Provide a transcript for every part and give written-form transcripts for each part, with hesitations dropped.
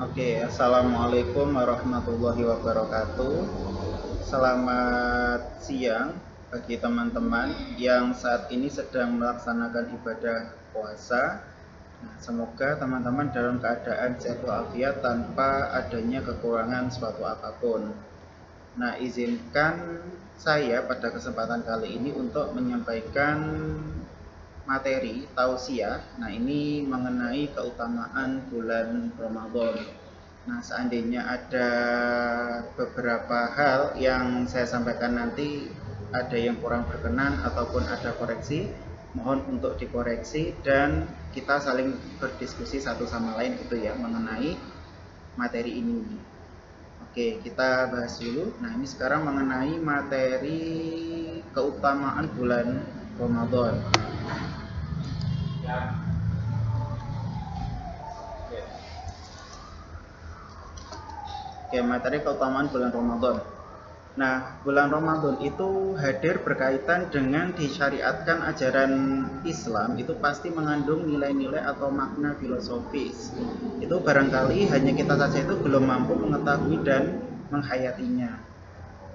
Oke, assalamualaikum warahmatullahi wabarakatuh. Selamat siang bagi teman-teman yang saat ini sedang melaksanakan ibadah puasa. Nah, semoga teman-teman dalam keadaan sehat walafiat tanpa adanya kekurangan suatu apapun. Nah, izinkan saya pada kesempatan kali ini untuk menyampaikan materi tausiah. Nah, ini mengenai keutamaan bulan Ramadan. Nah, seandainya ada beberapa hal yang saya sampaikan nanti ada yang kurang berkenan ataupun ada koreksi, mohon untuk dikoreksi dan kita saling berdiskusi satu sama lain gitu ya mengenai materi ini. Oke, kita bahas dulu. Nah, ini sekarang mengenai materi keutamaan bulan Ramadan. Oke, materi keutamaan bulan Ramadan. Nah, bulan Ramadan itu hadir berkaitan dengan disyariatkan ajaran Islam, itu pasti mengandung nilai-nilai atau makna filosofis. Itu barangkali hanya kita saja itu belum mampu mengetahui dan menghayatinya.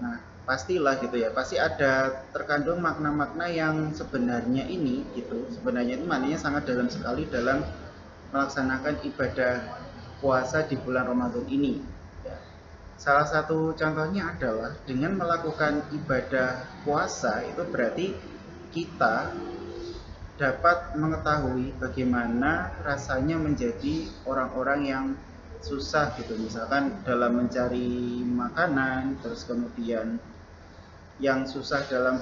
Nah, pastilah gitu ya, pasti ada terkandung makna-makna yang sebenarnya ini gitu. Sebenarnya itu maknanya sangat dalam sekali dalam melaksanakan ibadah puasa di bulan Ramadan ini. Salah satu contohnya adalah dengan melakukan ibadah puasa itu berarti kita dapat mengetahui bagaimana rasanya menjadi orang-orang yang susah gitu, misalkan dalam mencari makanan, terus kemudian yang susah dalam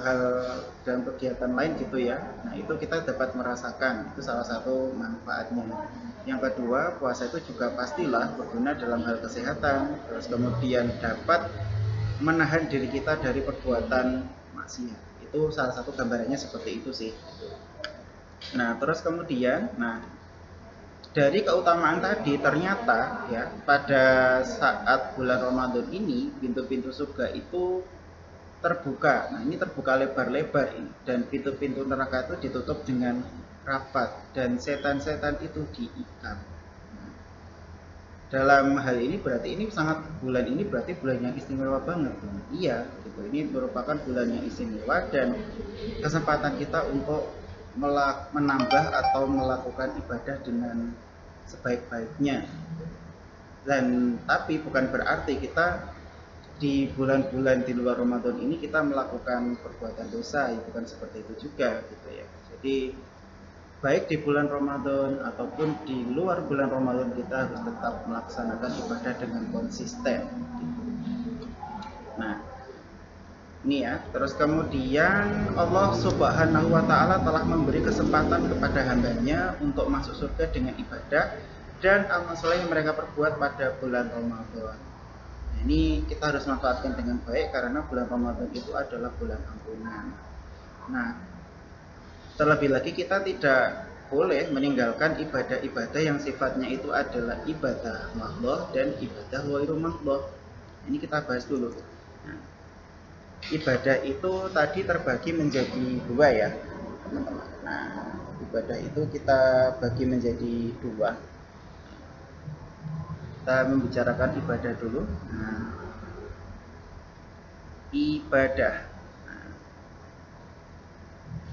kegiatan lain gitu ya. Nah, itu kita dapat merasakan, itu salah satu manfaatnya. Yang kedua, puasa itu juga pastilah berguna dalam hal kesehatan, terus kemudian dapat menahan diri kita dari perbuatan maksiat. Itu salah satu gambarannya seperti itu sih. Nah, terus kemudian, dari keutamaan tadi ternyata ya pada saat bulan Ramadan ini pintu-pintu surga itu terbuka. Nah, ini terbuka lebar-lebar ini dan pintu-pintu neraka itu ditutup dengan rapat dan setan-setan itu diikat. Dalam hal ini berarti ini sangat bulan ini berarti bulan yang istimewa banget. Iya, gitu. Ini merupakan bulan yang istimewa dan kesempatan kita untuk menambah atau melakukan ibadah dengan sebaik-baiknya. Dan tapi bukan berarti kita di bulan-bulan di luar Ramadan ini kita melakukan perbuatan dosa, ya bukan seperti itu juga gitu ya. Jadi baik di bulan Ramadan ataupun di luar bulan Ramadan kita harus tetap melaksanakan ibadah dengan konsisten gitu. Nah, ini ya, terus kemudian Allah Subhanahu wa taala telah memberi kesempatan kepada hambanya untuk masuk surga dengan ibadah dan amal soleh yang mereka perbuat pada bulan Ramadan. Nah, ini kita harus manfaatkan dengan baik karena bulan Ramadan itu adalah bulan ampunan. Nah, terlebih lagi kita tidak boleh meninggalkan ibadah-ibadah yang sifatnya itu adalah ibadah mahdhah dan ibadah ghairu mahdhah. Ini kita bahas dulu. Nah, ibadah itu tadi terbagi menjadi dua ya, teman-teman. Nah, ibadah itu kita bagi menjadi dua. Kita membicarakan ibadah dulu. Nah, ibadah. Nah,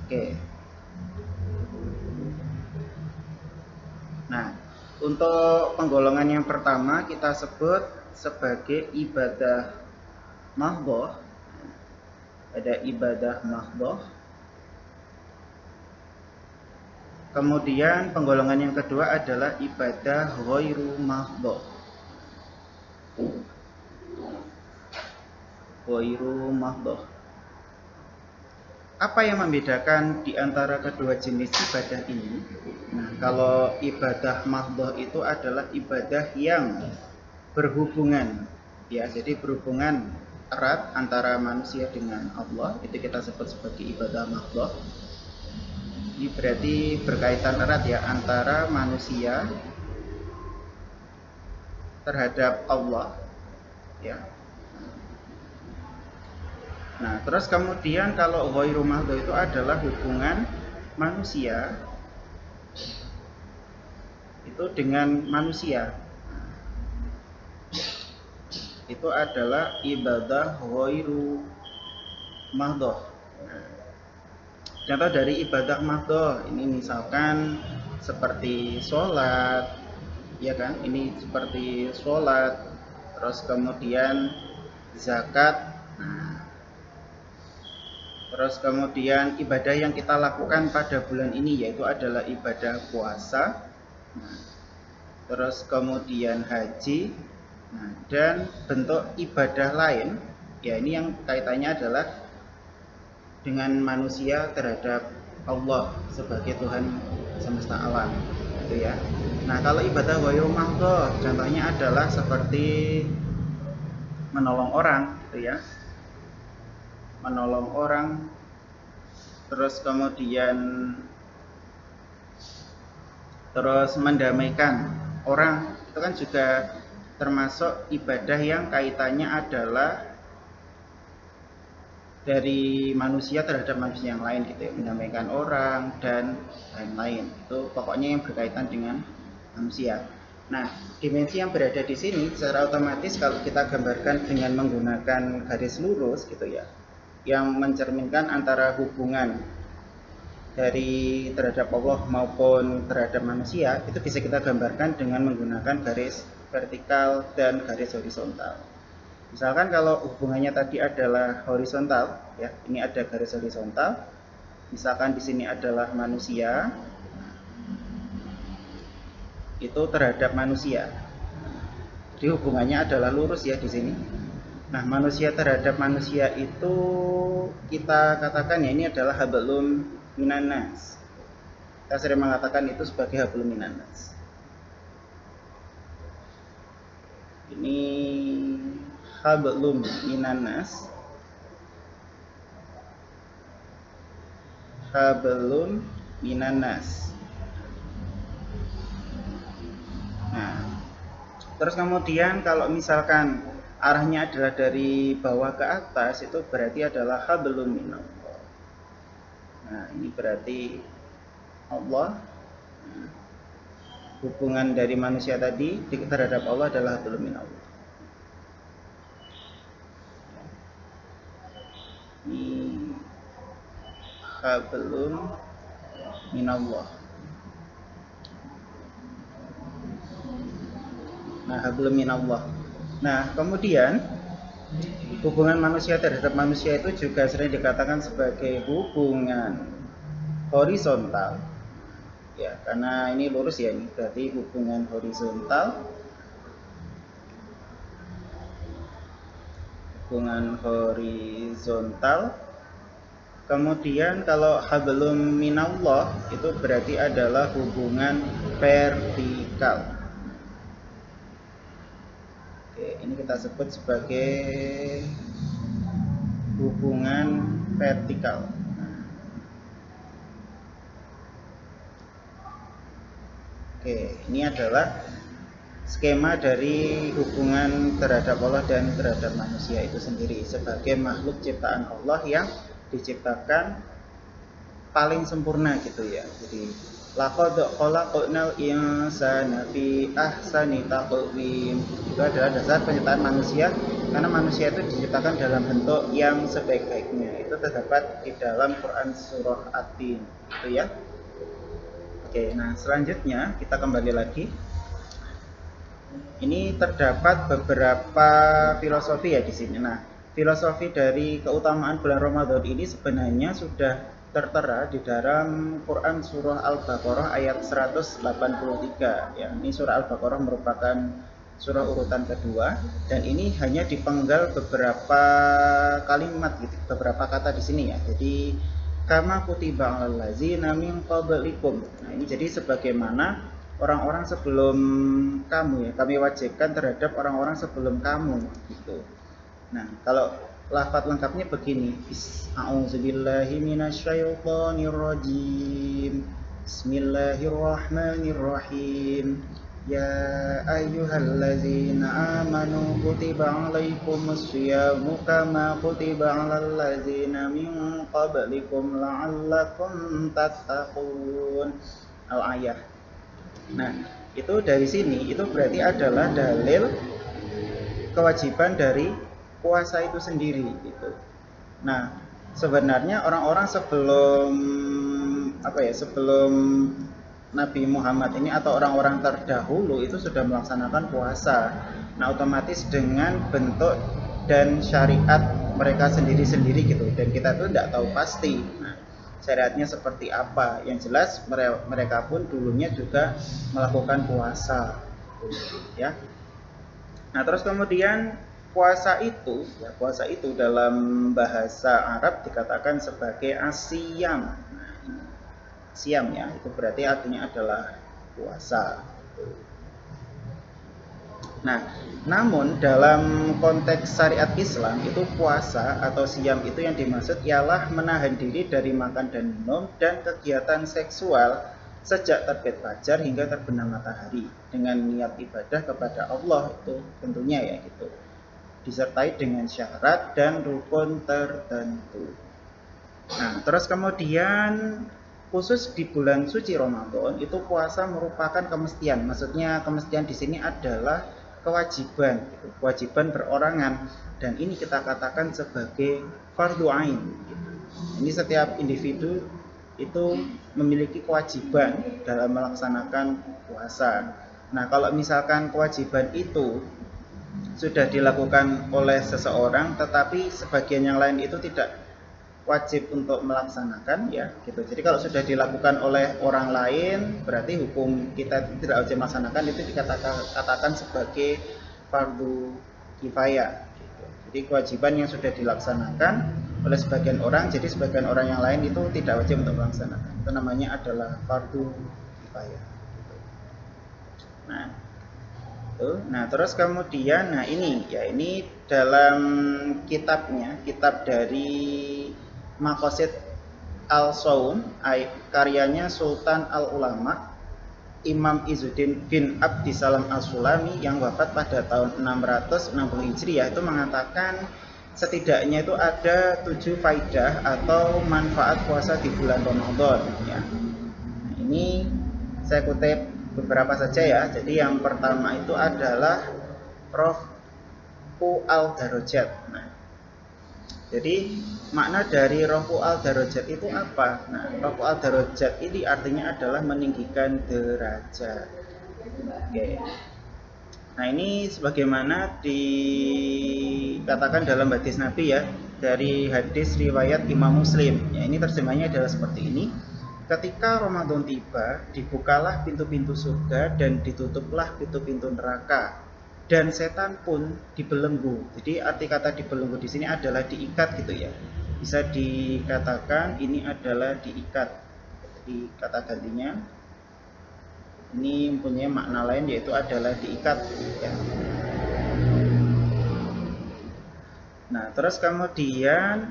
oke. Nah, untuk penggolongan yang pertama kita sebut sebagai ibadah mahdhah. Ada ibadah mahdhah. Kemudian penggolongan yang kedua adalah ibadah ghairu mahdhah. Ghairu mahdhah. Apa yang membedakan di antara kedua jenis ibadah ini? Nah, kalau ibadah mahdhah itu adalah ibadah yang berhubungan, ya, jadi berhubungan erat antara manusia dengan Allah, itu kita sebut sebagai ibadah mahdhah. Ini berarti berkaitan erat ya antara manusia terhadap Allah, ya. Nah, terus kemudian kalau ghairu mahdhah itu adalah hubungan manusia itu dengan manusia. itu adalah ibadah ghairu mahdhah. Contoh dari ibadah mahdhah ini misalkan seperti sholat, ya kan? Ini seperti sholat, terus kemudian zakat. Nah, terus kemudian ibadah yang kita lakukan pada bulan ini yaitu adalah ibadah puasa. Nah, terus kemudian haji. Nah, dan bentuk ibadah lain, ya ini yang kaitannya adalah dengan manusia terhadap Allah sebagai Tuhan semesta alam, gitu ya. Nah, kalau ibadah ghairu mahdhah contohnya adalah seperti menolong orang, gitu ya. Menolong orang, terus kemudian mendamaikan orang, itu kan juga termasuk ibadah yang kaitannya adalah dari manusia terhadap manusia yang lain gitu ya, mendamaikan orang dan lain-lain. Itu pokoknya yang berkaitan dengan manusia. Nah, dimensi yang berada di sini secara otomatis kalau kita gambarkan dengan menggunakan garis lurus gitu ya, yang mencerminkan antara hubungan dari terhadap Allah maupun terhadap manusia, itu bisa kita gambarkan dengan menggunakan garis vertikal dan garis horizontal. Misalkan kalau hubungannya tadi adalah horizontal, ya, ini ada garis horizontal. Misalkan di sini adalah manusia, itu terhadap manusia. Jadi hubungannya adalah lurus ya di sini. Nah, manusia terhadap manusia itu kita katakan ya ini adalah hablum minannas. Kita sering mengatakan itu sebagai hablum minannas. Ini hablum minannas. Hablum minannas. Nah, terus kemudian kalau misalkan arahnya adalah dari bawah ke atas, itu berarti adalah hablum minallah. Nah, ini berarti Allah. Hubungan dari manusia tadi terhadap Allah adalah hablum minallah. Ini hablum minallah. Nah, hablum minallah. Nah, kemudian hubungan manusia terhadap manusia itu juga sering dikatakan sebagai hubungan horizontal. Ya, karena ini lurus ya, ini berarti hubungan horizontal. Hubungan horizontal. Kemudian kalau hablum minallah itu berarti adalah hubungan vertikal. Oke, ini kita sebut sebagai hubungan vertikal. Oke, ini adalah skema dari hubungan terhadap Allah dan terhadap manusia itu sendiri sebagai makhluk ciptaan Allah yang diciptakan paling sempurna gitu ya. Jadi laqad khalaqnal insana fi ahsani taqwim. Itu adalah dasar penciptaan manusia karena manusia itu diciptakan dalam bentuk yang sebaik-baiknya. Itu terdapat di dalam Quran surah At-Tin, gitu ya. Oke, nah selanjutnya kita kembali lagi. Ini terdapat beberapa filosofi ya di sini. Nah, filosofi dari keutamaan bulan Ramadan ini sebenarnya sudah tertera di dalam Quran surah Al-Baqarah ayat 183. Ya, ini surah Al-Baqarah merupakan surah urutan kedua dan ini hanya dipenggal beberapa kalimat gitu, beberapa kata di sini ya. Jadi kama kutiba 'alal ladzina min qablikum. Nah, ini jadi sebagaimana orang-orang sebelum kamu ya, kami wajibkan terhadap orang-orang sebelum kamu gitu. Nah, kalau lafaz lengkapnya begini. A'udzubillahi minasyaitonirrajim. Bismillahirrahmanirrahim. Ya ayyuhallazina amanu kutiba alaikumus syiyamu kama kutiba alal ladzina min qablikum la'allakum tattaqun. Al-ayah. Nah, itu dari sini itu berarti adalah dalil kewajiban dari puasa itu sendiri gitu. Nah, sebenarnya orang-orang sebelum Nabi Muhammad ini atau orang-orang terdahulu itu sudah melaksanakan puasa. Nah, otomatis dengan bentuk dan syariat mereka sendiri-sendiri gitu. Dan kita tuh tidak tahu pasti. Nah, syariatnya seperti apa. Yang jelas mereka pun dulunya juga melakukan puasa, ya. Nah, terus kemudian puasa itu dalam bahasa Arab dikatakan sebagai asyam. Siam ya, itu berarti artinya adalah puasa. Nah, namun dalam konteks syariat Islam itu puasa atau siam itu yang dimaksud ialah menahan diri dari makan dan minum dan kegiatan seksual sejak terbit fajar hingga terbenam matahari dengan niat ibadah kepada Allah itu tentunya ya gitu. Disertai dengan syarat dan rukun tertentu. Nah, terus kemudian khusus di bulan suci Ramadan itu puasa merupakan kemestian. Maksudnya kemestian di sini adalah kewajiban, gitu. Kewajiban perorangan dan ini kita katakan sebagai fardhu ain. Gitu. Ini setiap individu itu memiliki kewajiban dalam melaksanakan puasa. Nah, kalau misalkan kewajiban itu sudah dilakukan oleh seseorang tetapi sebagian yang lain itu tidak wajib untuk melaksanakan ya gitu. Jadi kalau sudah dilakukan oleh orang lain berarti hukum kita tidak wajib melaksanakan itu dikatakan sebagai fardu kifayah gitu. Jadi kewajiban yang sudah dilaksanakan oleh sebagian orang, jadi sebagian orang yang lain itu tidak wajib untuk melaksanakan. Itu namanya adalah fardu kifayah gitu. Nah, terus kemudian ini dalam kitabnya, kitab dari Maqasid al-Shaum, karyanya Sultan al-Ulama Imam Izzuddin bin Abdissalam as-Sulami yang wafat pada tahun 660 Hijriah itu mengatakan setidaknya itu ada 7 faidah atau manfaat puasa di bulan Ramadan ya. Nah, ini saya kutip beberapa saja ya. Jadi yang pertama itu adalah Rafu al-Darajat. Nah, jadi makna dari Rafu al-Darajat itu apa? Nah, Rafu al-Darajat ini artinya adalah meninggikan derajat. Oke. Nah, ini sebagaimana dikatakan dalam hadis Nabi ya, dari hadis riwayat Imam Muslim. Ya, ini terjemahnya adalah seperti ini. Ketika Ramadan tiba, dibukalah pintu-pintu surga dan ditutuplah pintu-pintu neraka. Dan setan pun dibelenggu. Jadi arti kata dibelenggu di sini adalah diikat gitu ya. Bisa dikatakan ini adalah diikat. Jadi kata gantinya ini mempunyai makna lain yaitu adalah diikat ya. Nah, terus kemudian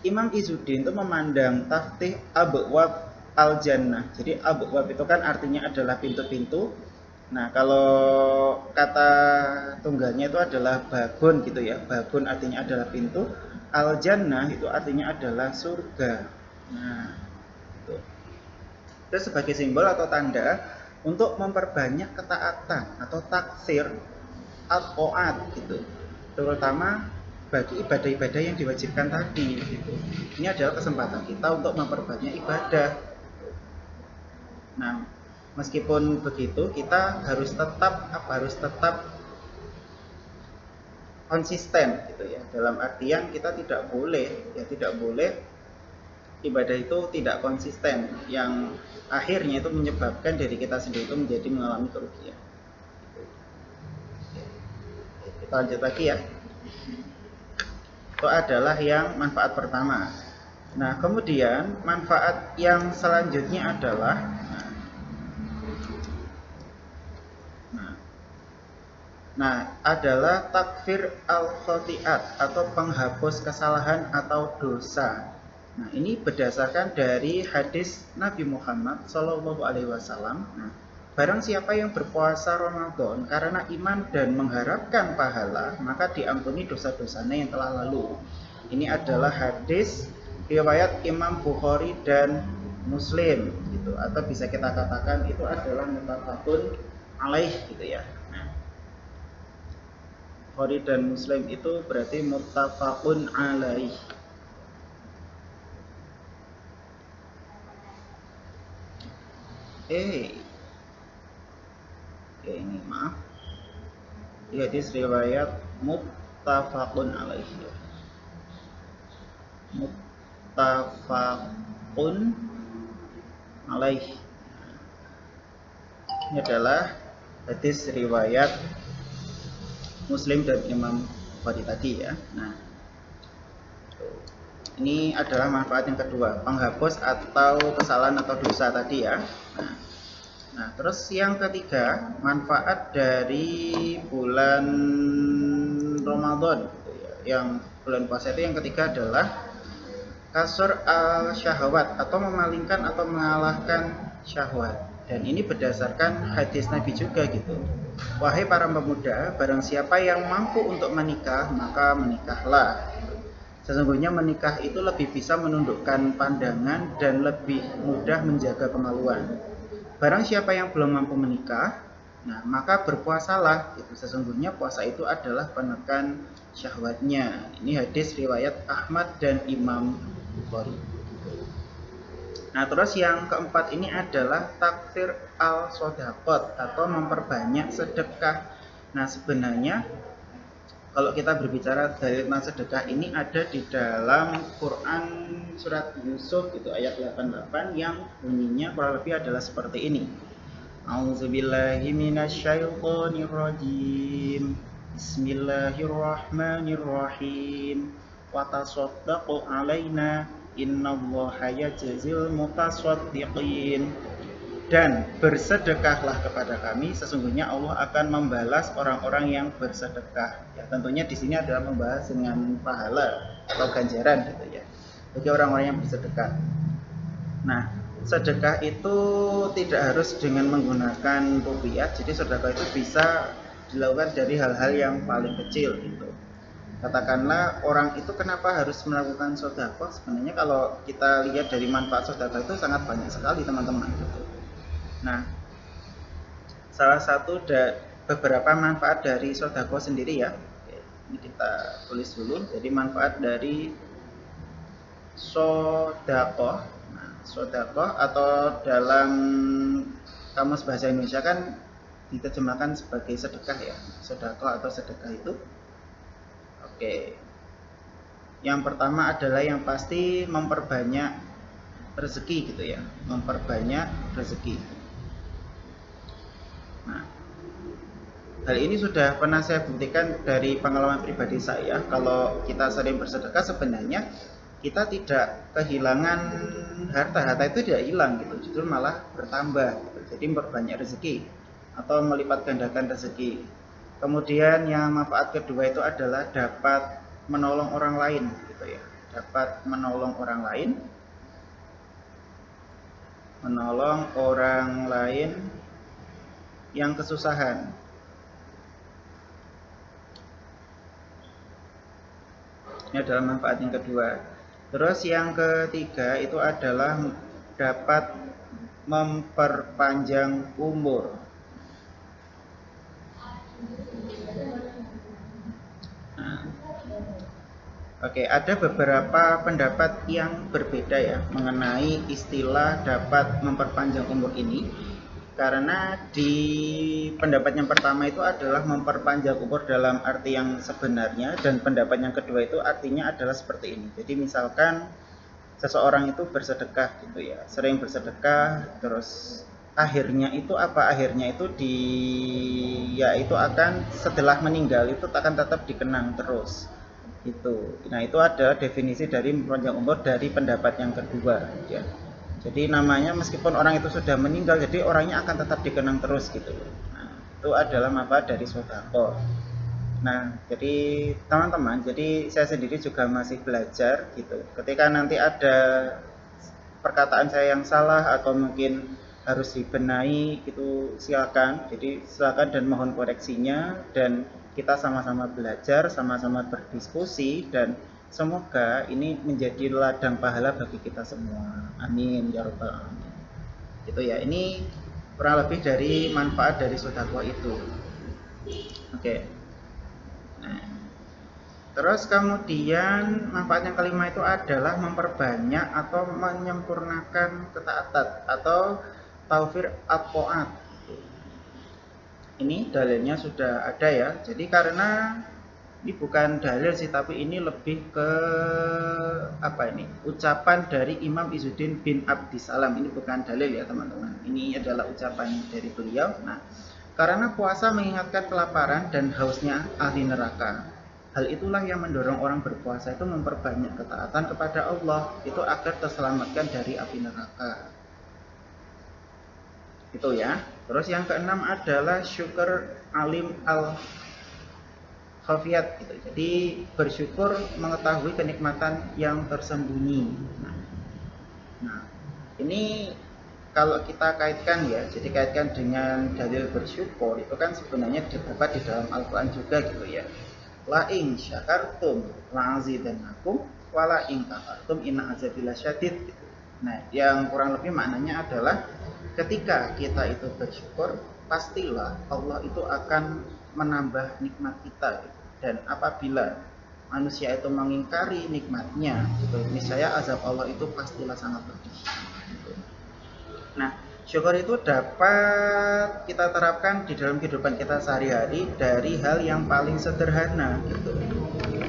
Imam Izzuddin itu memandang taftih abwab al-jannah. Jadi abwab itu kan artinya adalah pintu-pintu. Nah, kalau kata tunggalnya itu adalah babun gitu ya. Babun artinya adalah pintu. Al-jannah itu artinya adalah surga. Nah, itu. Itu sebagai simbol atau tanda untuk memperbanyak ketaatan atau taksir at-ta'at gitu. Terutama bagi ibadah-ibadah yang diwajibkan tadi gitu. Ini adalah kesempatan kita untuk memperbanyak ibadah. Nah, meskipun begitu kita harus tetap konsisten gitu ya. Dalam artian kita tidak boleh ibadah itu tidak konsisten yang akhirnya itu menyebabkan diri kita sendiri itu menjadi mengalami kerugian. Kita lanjut lagi ya. Itu adalah yang manfaat pertama. Nah, kemudian manfaat yang selanjutnya adalah adalah takfir al-khotiat atau penghapus kesalahan atau dosa. Nah, ini berdasarkan dari hadis Nabi Muhammad SAW. Barang siapa yang berpuasa Ramadan karena iman dan mengharapkan pahala, maka diampuni dosa-dosanya yang telah lalu. Ini adalah hadis riwayat Imam Bukhari dan Muslim gitu, atau bisa kita katakan itu adalah muttafaqun alaih gitu ya. Bukhari dan Muslim itu berarti muttafaqun alaih. Ini maaf. Hadis riwayat muttafaqun alaih. Muttafaqun alaih. Ini adalah hadis riwayat Muslim dan Imam Bukhari tadi ya. Nah, ini adalah manfaat yang kedua, penghapus atau kesalahan atau dosa tadi ya. Nah, terus yang ketiga, manfaat dari bulan Ramadan gitu ya. Yang bulan puasa itu yang ketiga adalah kasur al-syahwat atau memalingkan atau mengalahkan syahwat. Dan ini berdasarkan hadis Nabi juga gitu. Wahai para pemuda, barang siapa yang mampu untuk menikah, maka menikahlah. Sesungguhnya menikah itu lebih bisa menundukkan pandangan dan lebih mudah menjaga kemaluan. Barang siapa yang belum mampu menikah, nah maka berpuasalah. Gitu. Sesungguhnya puasa itu adalah penekan syahwatnya. Ini hadis riwayat Ahmad dan Imam Bukhari. Nah, terus yang keempat ini adalah takfir al-sodaqot atau memperbanyak sedekah. Nah, sebenarnya kalau kita berbicara dari tentang sedekah ini ada di dalam Quran surat Yusuf itu ayat 88 yang bunyinya kurang lebih adalah seperti ini. A'udzubillahi minasyaitonirrajim. Bismillahirrahmanirrahim. Wa tasaddaqu alaina innallaha yajzil mutasaddiqin. Dan bersedekahlah kepada kami, sesungguhnya Allah akan membalas orang-orang yang bersedekah. Ya, tentunya di sini adalah membahas dengan pahala atau ganjaran gitu ya. Bagi orang-orang yang bersedekah. Nah, sedekah itu tidak harus dengan menggunakan rupiah. Jadi sedekah itu bisa dilakukan dari hal-hal yang paling kecil gitu. Katakanlah orang itu kenapa harus melakukan sedekah? Sebenarnya kalau kita lihat dari manfaat sedekah itu sangat banyak sekali teman-teman gitu. Nah, salah satu beberapa manfaat dari sedekah sendiri ya. Oke, ini kita tulis dulu. Jadi manfaat dari sedekah. Nah, sedekah atau dalam kamus bahasa Indonesia kan diterjemahkan sebagai sedekah ya. Sedekah atau sedekah itu. Oke. Yang pertama adalah yang pasti memperbanyak rezeki gitu ya. Memperbanyak rezeki. Nah, hal ini sudah pernah saya buktikan dari pengalaman pribadi saya. Kalau kita sering bersedekah sebenarnya kita tidak kehilangan harta itu tidak hilang gitu, justru malah bertambah gitu. Jadi memperbanyak rezeki atau melipat gandakan rezeki. Kemudian yang manfaat kedua itu adalah dapat menolong orang lain gitu ya. Dapat menolong orang lain. Menolong orang lain yang kesusahan. Ini adalah manfaat yang kedua. Terus yang ketiga itu adalah dapat memperpanjang umur. Nah, oke, ada beberapa pendapat yang berbeda ya mengenai istilah dapat memperpanjang umur ini. Karena di pendapat yang pertama itu adalah memperpanjang umur dalam arti yang sebenarnya, dan pendapat yang kedua itu artinya adalah seperti ini. Jadi misalkan seseorang itu bersedekah gitu ya, sering bersedekah, terus akhirnya itu apa? Akhirnya itu yaitu akan setelah meninggal itu akan tetap dikenang terus. Itu. Nah, itu ada definisi dari memperpanjang umur dari pendapat yang kedua ya. Jadi namanya meskipun orang itu sudah meninggal, jadi orangnya akan tetap dikenang terus gitu. Nah, itu adalah manfaat dari sedekah. Nah, jadi teman-teman, jadi saya sendiri juga masih belajar gitu. Ketika nanti ada perkataan saya yang salah atau mungkin harus dibenahi itu silakan. Jadi silakan dan mohon koreksinya, dan kita sama-sama belajar, sama-sama berdiskusi, dan semoga ini menjadi ladang pahala bagi kita semua. Amin ya rabbal alamin. Gitu ya. Ini kurang lebih dari manfaat dari sedekah itu. Oke. Nah, terus kemudian manfaat yang kelima itu adalah memperbanyak atau menyempurnakan ketaatan atau taufir at-ta'at. Ini dalilnya sudah ada ya. Jadi karena ini bukan dalil sih, tapi ini lebih ke apa ini? Ucapan dari Imam Izzuddin bin Abdissalam. Ini bukan dalil ya teman-teman. Ini adalah ucapan dari beliau. Nah, karena puasa mengingatkan kelaparan dan hausnya ahli neraka. Hal itulah yang mendorong orang berpuasa itu memperbanyak ketaatan kepada Allah itu agar terselamatkan dari api neraka. Itu ya. Terus yang keenam adalah syukur alim al khafiyat gitu. Jadi bersyukur mengetahui kenikmatan yang tersembunyi. Nah, ini kalau kita kaitkan ya, jadi kaitkan dengan dalil bersyukur itu kan sebenarnya terdapat di dalam Al-Qur'an juga gitu ya. La in syakartum la azidannakum wa la in kafartum inna azabi lasyadid gitu. Nah, yang kurang lebih maknanya adalah ketika kita itu bersyukur, pastilah Allah itu akan menambah nikmat kita gitu. Dan apabila manusia itu mengingkari nikmatnya gitu, niscaya azab Allah itu pastilah sangat pedih gitu. Nah, syukur itu dapat kita terapkan di dalam kehidupan kita sehari-hari dari hal yang paling sederhana gitu.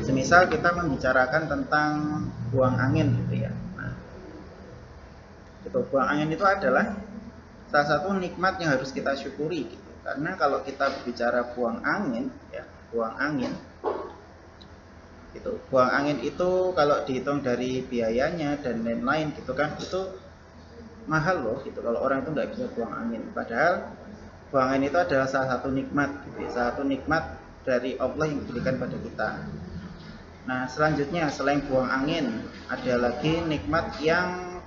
Semisal kita membicarakan tentang buang angin gitu ya. Nah, itu buang angin itu adalah salah satu nikmat yang harus kita syukuri gitu. Karena kalau kita bicara buang angin ya, buang angin gitu. Buang angin itu kalau dihitung dari biayanya dan lain-lain gitu kan, itu mahal loh gitu kalau orang itu nggak bisa buang angin. Padahal buang angin itu adalah salah satu nikmat gitu ya, salah satu nikmat dari Allah yang diberikan pada kita. Nah, selanjutnya selain buang angin, ada lagi nikmat yang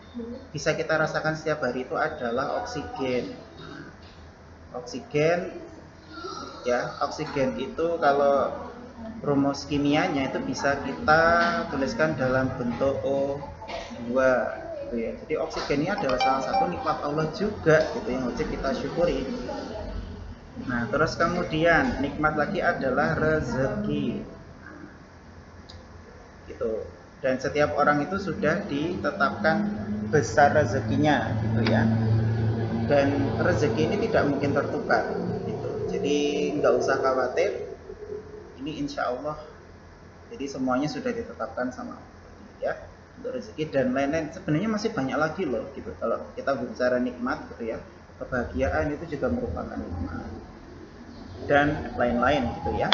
bisa kita rasakan setiap hari itu adalah oksigen. Oksigen ya, oksigen itu kalau rumus kimianya itu bisa kita tuliskan dalam bentuk O2 gitu ya. Jadi oksigen ini adalah salah satu nikmat Allah juga gitu yang wajib kita syukuri. Nah, terus kemudian nikmat lagi adalah rezeki gitu. Dan setiap orang itu sudah ditetapkan besar rezekinya gitu ya. Dan rezeki ini tidak mungkin tertukar gitu. Jadi nggak usah khawatir, ini insya Allah jadi semuanya sudah ditetapkan sama Allah ya, untuk rezeki dan lain-lain. Sebenarnya masih banyak lagi loh gitu. Kalau kita bicara nikmat gitu ya, kebahagiaan itu juga merupakan nikmat dan lain-lain gitu ya.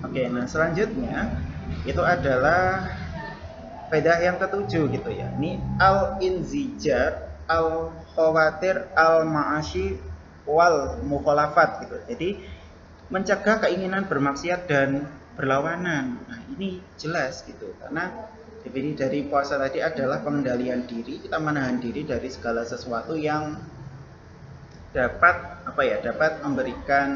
Oke, nah selanjutnya itu adalah faedah yang ketujuh gitu ya. Ini al-inzijar, al-khawatir, al-ma'ashi, wal mukhalafat gitu. Jadi mencegah keinginan bermaksiat dan berlawanan. Nah, ini jelas gitu. Karena definisi dari puasa tadi adalah pengendalian diri, kita menahan diri dari segala sesuatu yang dapat dapat memberikan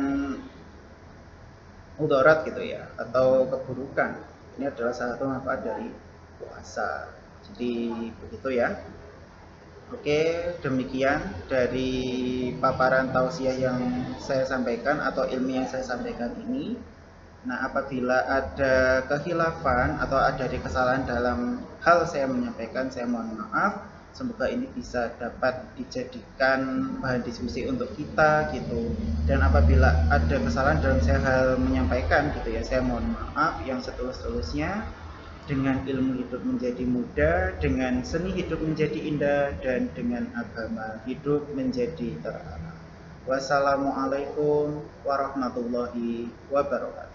mudarat gitu ya, atau keburukan. Ini adalah salah satu manfaat dari puasa. Jadi begitu ya. Oke, demikian dari paparan tausiah yang saya sampaikan atau ilmu yang saya sampaikan ini. Nah, apabila ada kekhilafan atau ada kesalahan dalam hal saya menyampaikan, saya mohon maaf. Semoga ini bisa dapat dijadikan bahan diskusi untuk kita gitu. Dan apabila ada kesalahan dalam saya hal menyampaikan gitu ya, saya mohon maaf yang setulus-tulusnya. Dengan ilmu hidup menjadi mudah, dengan seni hidup menjadi indah, dan dengan agama hidup menjadi terarah. Wassalamualaikum warahmatullahi wabarakatuh.